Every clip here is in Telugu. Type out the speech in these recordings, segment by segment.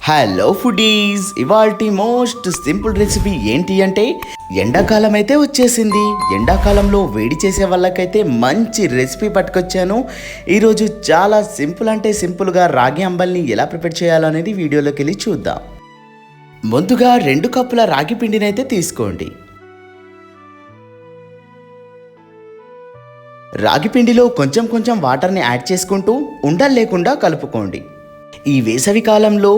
హలో ఫుడీస్, ఇవాల్టి మోస్ట్ సింపుల్ రెసిపీ ఏంటి అంటే ఎండాకాలం అయితే వచ్చేసింది. ఎండాకాలంలో వేడి చేసే వాళ్ళకైతే మంచి రెసిపీ పట్టుకొచ్చాను. ఈరోజు చాలా సింపుల్ అంటే సింపుల్గా రాగి అంబల్ని ఎలా ప్రిపేర్ చేయాలో అనేది వీడియోలోకి వెళ్ళి చూద్దాం. ముందుగా 2 కప్పుల రాగి పిండిని అయితే తీసుకోండి. రాగి పిండిలో కొంచెం కొంచెం వాటర్ని యాడ్ చేసుకుంటూ ఉండలు లేకుండా కలుపుకోండి. ఈ వేసవి కాలంలో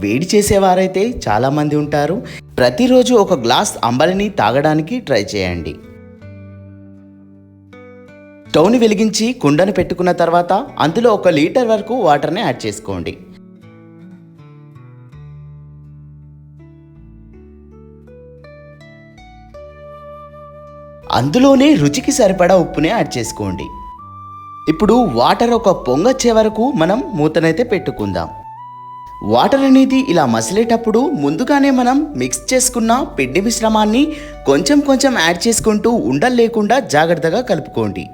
వేడి చేసేవారైతే చాలామంది ఉంటారు. ప్రతిరోజు ఒక గ్లాస్ అంబలిని తాగడానికి ట్రై చేయండి. స్టవ్ని వెలిగించి కుండను పెట్టుకున్న తర్వాత అందులో 1 లీటర్ వరకు వాటర్ని యాడ్ చేసుకోండి. అందులోనే రుచికి సరిపడా ఉప్పుని యాడ్ చేసుకోండి. ఇప్పుడు వాటర్ ఒక పొంగొచ్చే వరకు మనం మూతనైతే పెట్టుకుందాం. వాటర్ అనేది ఇలా మసిలేటప్పుడు ముందుగానే మనం మిక్స్ చేసుకున్న పిండి మిశ్రమాన్ని కొంచెం కొంచెం యాడ్ చేసుకుంటూ ఉండలు లేకుండా జాగ్రత్తగా కలుపుకోండి.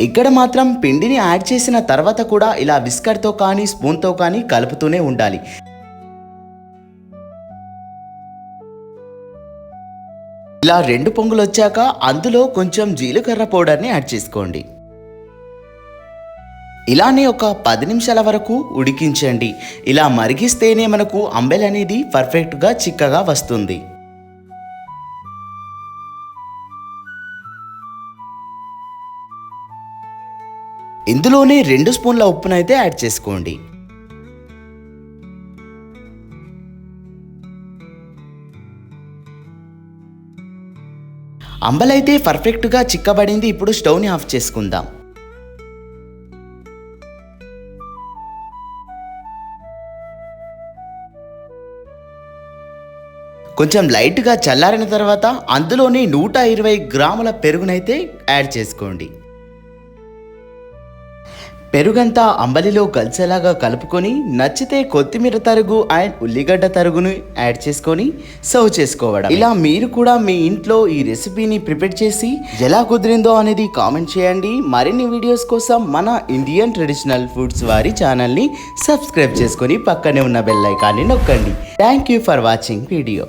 ఇక్కడ మాత్రం పిండిని యాడ్ చేసిన తర్వాత కూడా ఇలా విస్కర్తో కానీ స్పూన్తో కానీ కలుపుతూనే ఉండాలి. ఇలా 2 పొంగులు వచ్చాక అందులో కొంచెం జీలకర్ర పౌడర్ని యాడ్ చేసుకోండి. ఇలానే ఒక 10 నిమిషాల వరకు ఉడికించండి. ఇలా మరిగిస్తేనే మనకు అంబెల్ అనేది పర్ఫెక్ట్గా చిక్కగా వస్తుంది. ఇందులోనే 2 స్పూన్ల ఉప్పునైతే యాడ్ చేసుకోండి. అంబల్ అయితే పర్ఫెక్ట్గా చిక్కబడింది. ఇప్పుడు స్టవ్ని ఆఫ్ చేసుకుందాం. కొంచెం లైట్గా చల్లారిన తర్వాత అందులోని 120 గ్రాముల పెరుగునైతే యాడ్ చేసుకోండి. పెరుగంతా అంబలిలో కలిసేలాగా కలుపుకొని నచ్చితే కొత్తిమీర తరుగు అండ్ ఉల్లిగడ్డ తరుగును యాడ్ చేసుకొని సర్వ్ చేసుకోవడం. ఇలా మీరు కూడా మీ ఇంట్లో ఈ రెసిపీని ప్రిపేర్ చేసి ఎలా కుదిరిందో అనేది కామెంట్ చేయండి. మరిన్ని వీడియోస్ కోసం మన ఇండియన్ ట్రెడిషనల్ ఫుడ్స్ వారి ఛానల్ని సబ్స్క్రైబ్ చేసుకొని పక్కనే ఉన్న బెల్ ఐకాన్ని నొక్కండి. Thank you for watching video.